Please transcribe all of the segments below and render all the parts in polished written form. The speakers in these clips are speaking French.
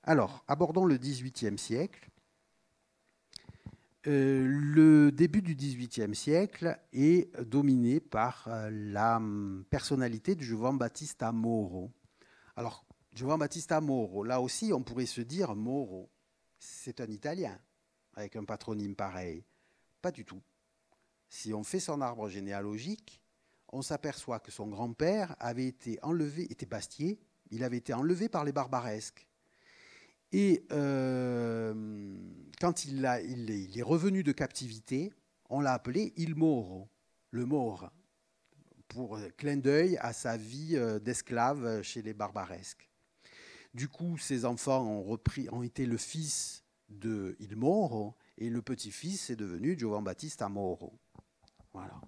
Alors, abordons le XVIIIe siècle. Le début du XVIIIe siècle est dominé par la personnalité de Giovan Battista Moro. Alors, Giovan Battista Moro, là aussi, on pourrait se dire Moro, c'est un Italien, avec un patronyme pareil. Pas du tout. Si on fait son arbre généalogique, on s'aperçoit que son grand-père avait été enlevé, était Bastier, il avait été enlevé par les Barbaresques. Et quand il est revenu de captivité, on l'a appelé Il Moro, le Maure, pour clin d'œil à sa vie d'esclave chez les Barbaresques. Du coup, ses enfants ont été le fils de Il Moro, et le petit-fils est devenu Giovan Battista Moro. Voilà.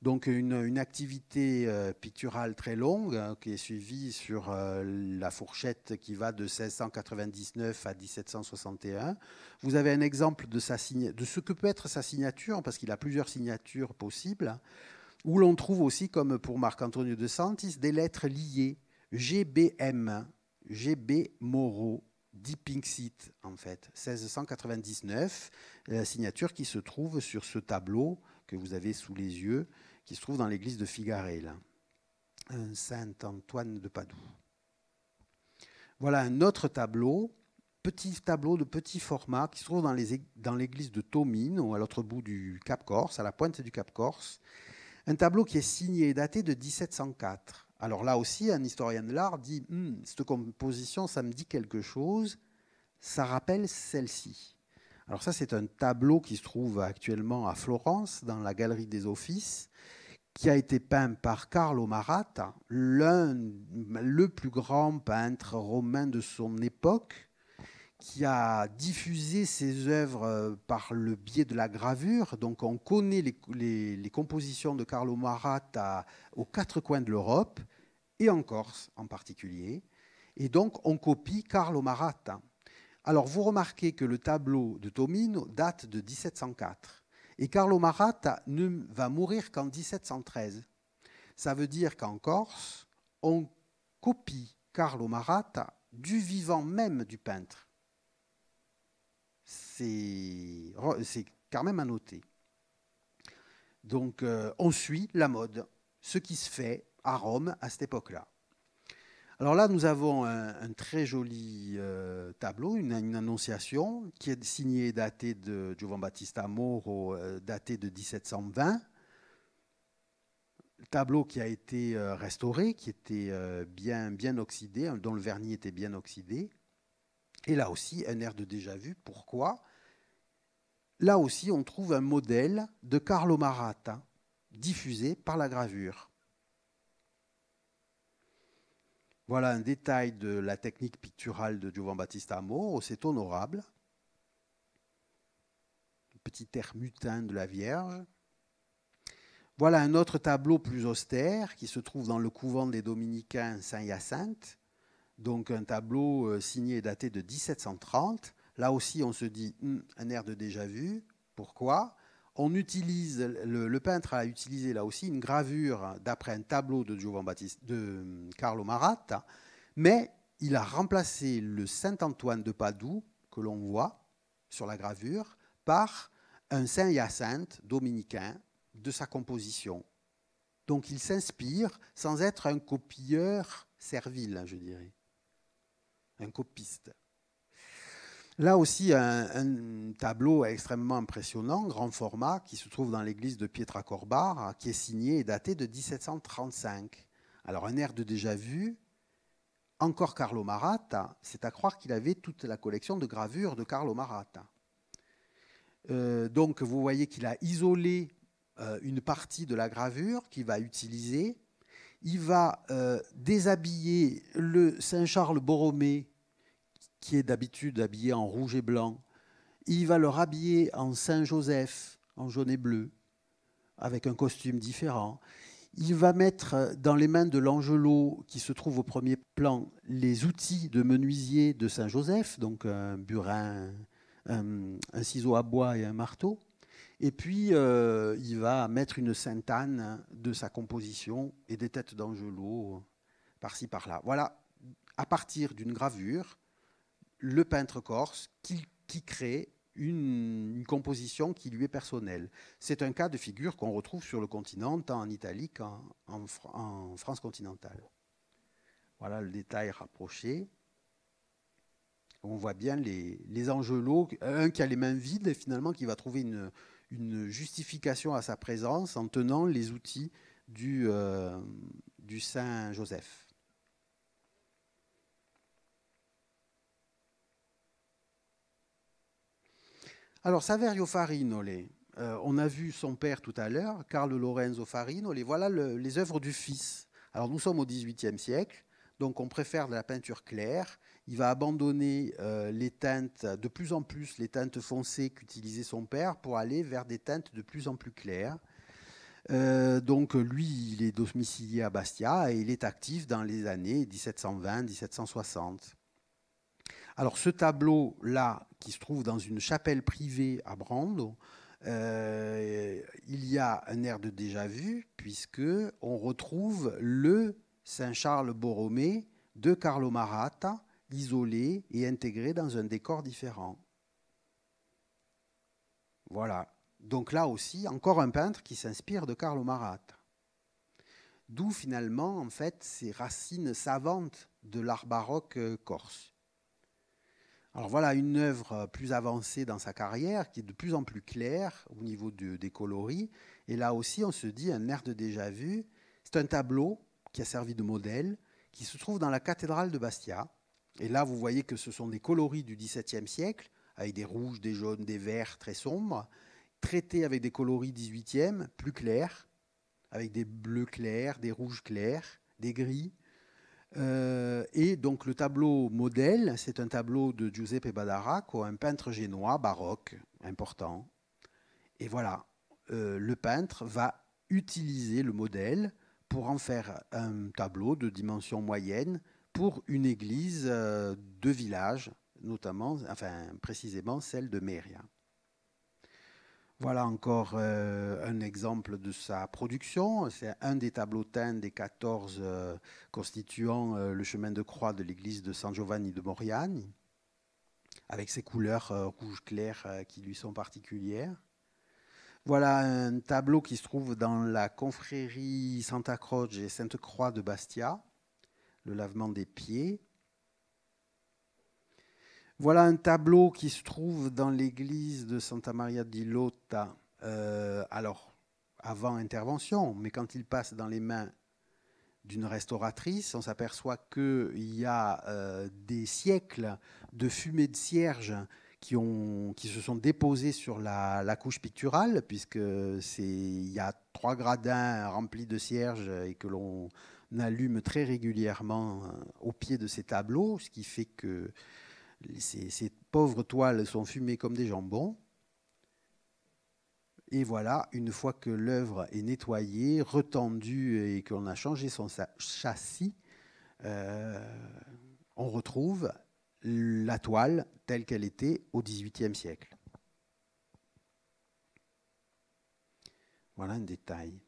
Donc une activité picturale très longue qui est suivie sur la fourchette qui va de 1699 à 1761. Vous avez un exemple de ce que peut être sa signature, parce qu'il a plusieurs signatures possibles, où l'on trouve aussi, comme pour Marc-Antonio de Santis, des lettres liées. GBM, GB Moro, Dipinxit, en fait, 1699, la signature qui se trouve sur ce tableau que vous avez sous les yeux, qui se trouve dans l'église de Figarella, un Saint-Antoine de Padoue. Voilà un autre tableau, petit tableau de petit format, qui se trouve dans l'église de Taumine, ou à l'autre bout du Cap Corse, à la pointe du Cap Corse. Un tableau qui est signé et daté de 1704. Alors là aussi, un historien de l'art dit cette composition, ça me dit quelque chose, ça rappelle celle-ci. Alors ça, c'est un tableau qui se trouve actuellement à Florence, dans la Galerie des Offices, qui a été peint par Carlo Maratta, le plus grand peintre romain de son époque, qui a diffusé ses œuvres par le biais de la gravure. Donc on connaît les compositions de Carlo Maratta aux quatre coins de l'Europe, et en Corse en particulier. Et donc on copie Carlo Maratta. Alors vous remarquez que le tableau de Tomino date de 1704. Et Carlo Maratta ne va mourir qu'en 1713. Ça veut dire qu'en Corse, on copie Carlo Maratta du vivant même du peintre. C'est quand même à noter. Donc on suit la mode, ce qui se fait à Rome à cette époque-là. Alors là, nous avons un très joli tableau, une annonciation qui est signée et datée de Giovan Battista Moro, datée de 1720. Le tableau qui a été restauré, qui était bien oxydé, dont le vernis était bien oxydé. Et là aussi, un air de déjà-vu. Pourquoi ? Là aussi, on trouve un modèle de Carlo Maratta, diffusé par la gravure. Voilà un détail de la technique picturale de Giovan Battista Moro, c'est honorable. Un petit air mutin de la Vierge. Voilà un autre tableau plus austère qui se trouve dans le couvent des Dominicains Saint-Hyacinthe. Donc un tableau signé et daté de 1730. Là aussi, on se dit un air de déjà-vu. Pourquoi ? Le peintre a utilisé là aussi une gravure d'après un tableau de Carlo Maratta, mais il a remplacé le Saint-Antoine de Padoue, que l'on voit sur la gravure, par un Saint-Hyacinthe dominicain de sa composition. Donc il s'inspire sans être un copieur servile, je dirais, un copiste. Là aussi, un tableau extrêmement impressionnant, grand format, qui se trouve dans l'église de Pietracorbar, qui est signé et daté de 1735. Alors, un air de déjà-vu, encore Carlo Maratta, c'est à croire qu'il avait toute la collection de gravures de Carlo Maratta. Donc, vous voyez qu'il a isolé une partie de la gravure qu'il va utiliser. Il va déshabiller le Saint-Charles Borromée, qui est d'habitude habillé en rouge et blanc. Il va le rhabiller en Saint-Joseph, en jaune et bleu, avec un costume différent. Il va mettre dans les mains de l'Angelo, qui se trouve au premier plan, les outils de menuisier de Saint-Joseph, donc un burin, un ciseau à bois et un marteau. Et puis, il va mettre une Sainte-Anne de sa composition et des têtes d'Angelo par-ci, par-là. Voilà, à partir d'une gravure, le peintre corse qui crée une composition qui lui est personnelle. C'est un cas de figure qu'on retrouve sur le continent, tant en Italie qu'en France continentale. Voilà le détail rapproché. On voit bien les angelots, un qui a les mains vides et finalement qui va trouver une justification à sa présence en tenant les outils du Saint Joseph. Alors, Saverio Farinole, on a vu son père tout à l'heure, Carlo Lorenzo Farinole, voilà les œuvres du fils. Alors, nous sommes au XVIIIe siècle, donc on préfère de la peinture claire. Il va abandonner les teintes, de plus en plus les teintes foncées qu'utilisait son père pour aller vers des teintes de plus en plus claires. Donc lui, il est domicilié à Bastia et il est actif dans les années 1720-1760. Alors ce tableau-là, qui se trouve dans une chapelle privée à Brando, il y a un air de déjà-vu, puisque on retrouve le Saint-Charles Borromée de Carlo Maratta, isolé et intégré dans un décor différent. Voilà. Donc là aussi, encore un peintre qui s'inspire de Carlo Maratta. D'où finalement, en fait, ces racines savantes de l'art baroque corse. Alors voilà une œuvre plus avancée dans sa carrière, qui est de plus en plus claire au niveau des coloris. Et là aussi, on se dit un air de déjà-vu. C'est un tableau qui a servi de modèle, qui se trouve dans la cathédrale de Bastia. Et là, vous voyez que ce sont des coloris du XVIIe siècle, avec des rouges, des jaunes, des verts très sombres, traités avec des coloris XVIIIe, plus clairs, avec des bleus clairs, des rouges clairs, des gris. Et donc le tableau modèle, c'est un tableau de Giuseppe Badaracco, un peintre génois baroque important. Et voilà, le peintre va utiliser le modèle pour en faire un tableau de dimension moyenne pour une église de village, notamment, enfin précisément celle de Méria. Voilà encore un exemple de sa production. C'est un des tableaux teints des 14 constituant le chemin de croix de l'église de San Giovanni de Moriani, avec ses couleurs rouge clair qui lui sont particulières. Voilà un tableau qui se trouve dans la confrérie Santa Croce et Sainte-Croix de Bastia, le lavement des pieds. Voilà un tableau qui se trouve dans l'église de Santa Maria di Lota, alors avant intervention, mais quand il passe dans les mains d'une restauratrice, on s'aperçoit qu'il y a des siècles de fumée de cierge qui se sont déposés sur la couche picturale, puisque il y a 3 gradins remplis de cierge et que l'on allume très régulièrement au pied de ces tableaux, ce qui fait que ces pauvres toiles sont fumées comme des jambons. Et voilà, une fois que l'œuvre est nettoyée, retendue et qu'on a changé son châssis, on retrouve la toile telle qu'elle était au XVIIIe siècle. Voilà un détail.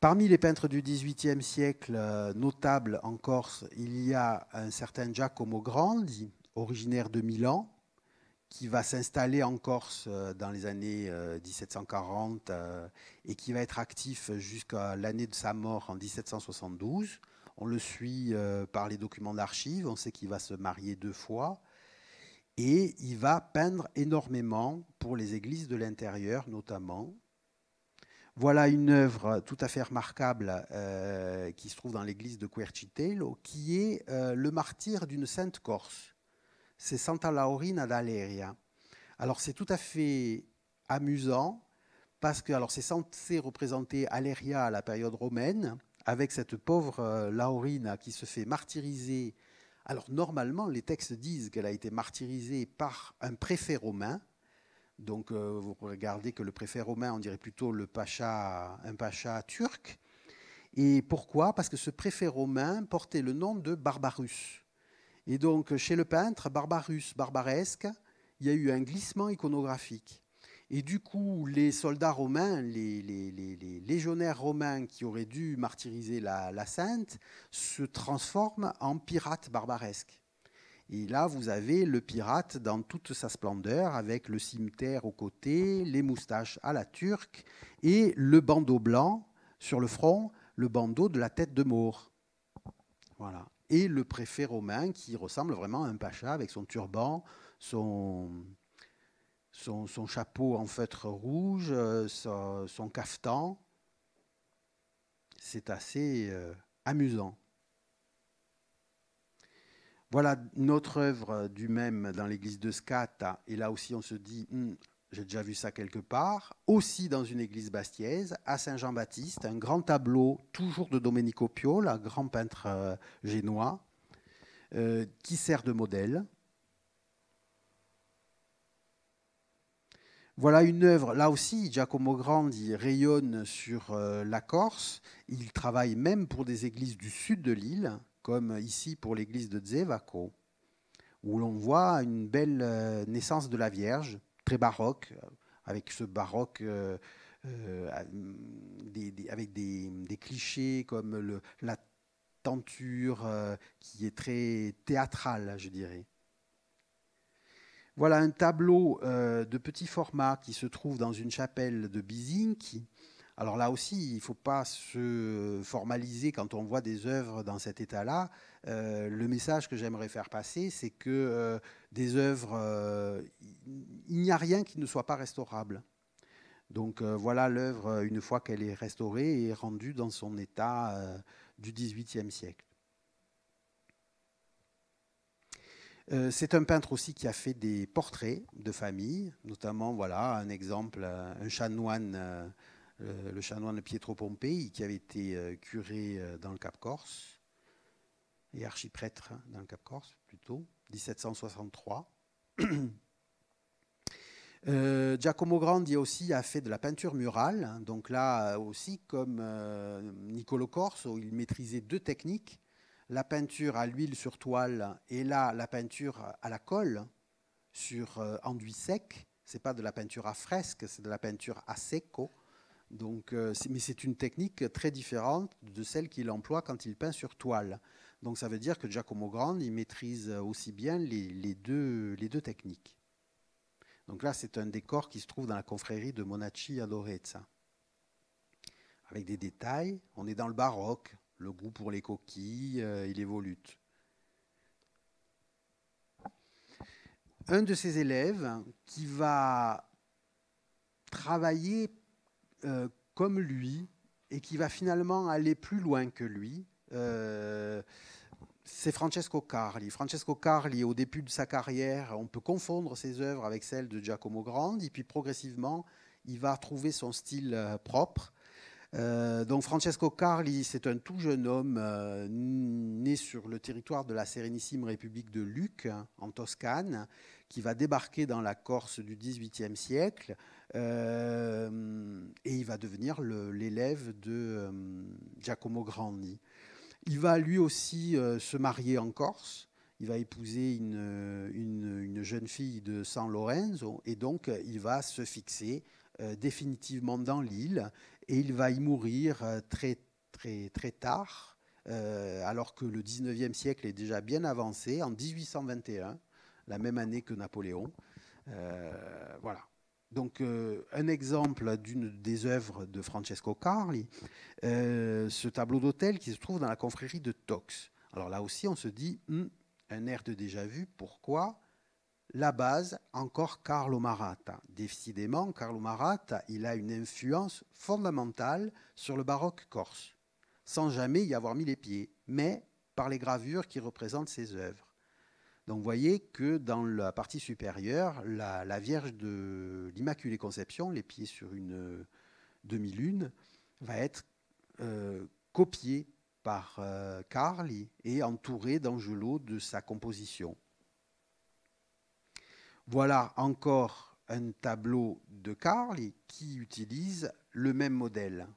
Parmi les peintres du XVIIIe siècle notables en Corse, il y a un certain Giacomo Grandi, originaire de Milan, qui va s'installer en Corse dans les années 1740 et qui va être actif jusqu'à l'année de sa mort en 1772. On le suit par les documents d'archives, on sait qu'il va se marier 2 fois et il va peindre énormément pour les églises de l'intérieur notamment. Voilà une œuvre tout à fait remarquable qui se trouve dans l'église de Quercitello, qui est le martyre d'une sainte corse. C'est Santa Laurina d'Aleria. Alors c'est tout à fait amusant parce que c'est censé représenter Aleria à la période romaine, avec cette pauvre Laurina qui se fait martyriser. Alors normalement, les textes disent qu'elle a été martyrisée par un préfet romain. Donc, vous regardez que le préfet romain, on dirait plutôt un pacha turc. Et pourquoi? Parce que ce préfet romain portait le nom de Barbarus. Et donc, chez le peintre, Barbarus, barbaresque, il y a eu un glissement iconographique. Et du coup, les soldats romains, les légionnaires romains qui auraient dû martyriser la sainte, se transforment en pirates barbaresques. Et là, vous avez le pirate dans toute sa splendeur, avec le cimeterre aux côtés, les moustaches à la turque, et le bandeau blanc sur le front, le bandeau de la tête de Maure. Voilà. Et le préfet romain qui ressemble vraiment à un pacha avec son turban, son chapeau en feutre rouge, son cafetan. C'est assez amusant. Voilà notre œuvre du même dans l'église de Scata. Et là aussi, on se dit, j'ai déjà vu ça quelque part. Aussi dans une église bastiaise, à Saint-Jean-Baptiste, un grand tableau, toujours de Domenico Piola, grand peintre génois, qui sert de modèle. Voilà une œuvre, là aussi, Giacomo Grandi rayonne sur la Corse. Il travaille même pour des églises du sud de l'île, comme ici pour l'église de Zevaco, où l'on voit une belle naissance de la Vierge, très baroque, avec ce baroque avec des clichés comme la tenture qui est très théâtrale, je dirais. Voilà un tableau de petit format qui se trouve dans une chapelle de Bisinchi. Alors là aussi, il ne faut pas se formaliser quand on voit des œuvres dans cet état-là. Le message que j'aimerais faire passer, c'est que des œuvres, il n'y a rien qui ne soit pas restaurable. Donc voilà l'œuvre, une fois qu'elle est restaurée et rendue dans son état du XVIIIe siècle. C'est un peintre aussi qui a fait des portraits de famille, notamment, voilà, un exemple, un chanoine, le chanoine Pietro Pompei, qui avait été curé dans le Cap Corse, et archiprêtre dans le Cap Corse, plutôt, 1763. Giacomo Grandi aussi a fait de la peinture murale, donc là aussi, comme Niccolò Corso, il maîtrisait deux techniques, la peinture à l'huile sur toile et là la peinture à la colle sur enduit sec. C'est pas de la peinture à fresque, c'est de la peinture à secco. Donc, mais c'est une technique très différente de celle qu'il emploie quand il peint sur toile. Donc ça veut dire que Giacomo Grandi maîtrise aussi bien les deux techniques. Donc là, c'est un décor qui se trouve dans la confrérie de Monacchi à Lorezza. Avec des détails, on est dans le baroque, le goût pour les coquilles, il évolute. Un de ses élèves qui va travailler comme lui et qui va finalement aller plus loin que lui, c'est Francesco Carli. Francesco Carli, au début de sa carrière, on peut confondre ses œuvres avec celles de Giacomo Grandi, puis progressivement, il va trouver son style propre. Donc Francesco Carli, c'est un tout jeune homme né sur le territoire de la Sérénissime République de Lucque, en Toscane, qui va débarquer dans la Corse du XVIIIe siècle et il va devenir l'élève de Giacomo Grandi. Il va lui aussi se marier en Corse. Il va épouser une jeune fille de San Lorenzo et donc il va se fixer définitivement dans l'île et il va y mourir très, très, très tard, alors que le 19e siècle est déjà bien avancé, en 1821, la même année que Napoléon. Voilà. Donc, un exemple d'une des œuvres de Francesco Carli, ce tableau d'autel qui se trouve dans la confrérie de Tox. Alors là aussi, on se dit, un air de déjà-vu, pourquoi ? La base, encore Carlo Maratta. Décidément, Carlo Maratta, il a une influence fondamentale sur le baroque corse, sans jamais y avoir mis les pieds, mais par les gravures qui représentent ses œuvres. Donc vous voyez que dans la partie supérieure, la Vierge de l'Immaculée Conception, les pieds sur une demi-lune, va être copiée par Carli et entourée d'Angelo de sa composition. Voilà encore un tableau de Carli qui utilise le même modèle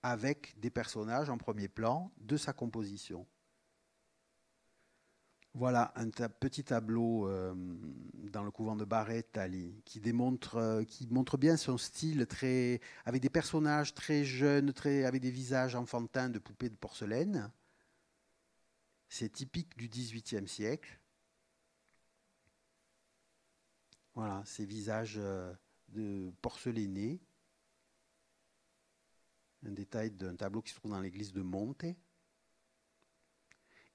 avec des personnages en premier plan de sa composition. Voilà un petit tableau dans le couvent de Barrett qui montre bien son style très, avec des personnages très jeunes, avec des visages enfantins de poupées de porcelaine. C'est typique du XVIIIe siècle. Voilà, ces visages de porcelainés. Un détail d'un tableau qui se trouve dans l'église de Monte.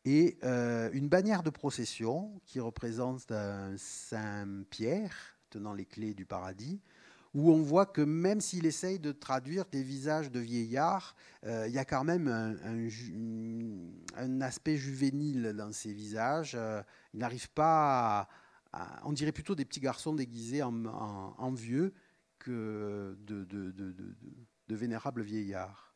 Et une bannière de procession qui représente un Saint-Pierre tenant les clés du paradis, où on voit que même s'il essaye de traduire des visages de vieillards, il y a quand même un aspect juvénile dans ces visages. Il n'arrive pas on dirait plutôt des petits garçons déguisés en vieux que de vénérables vieillards.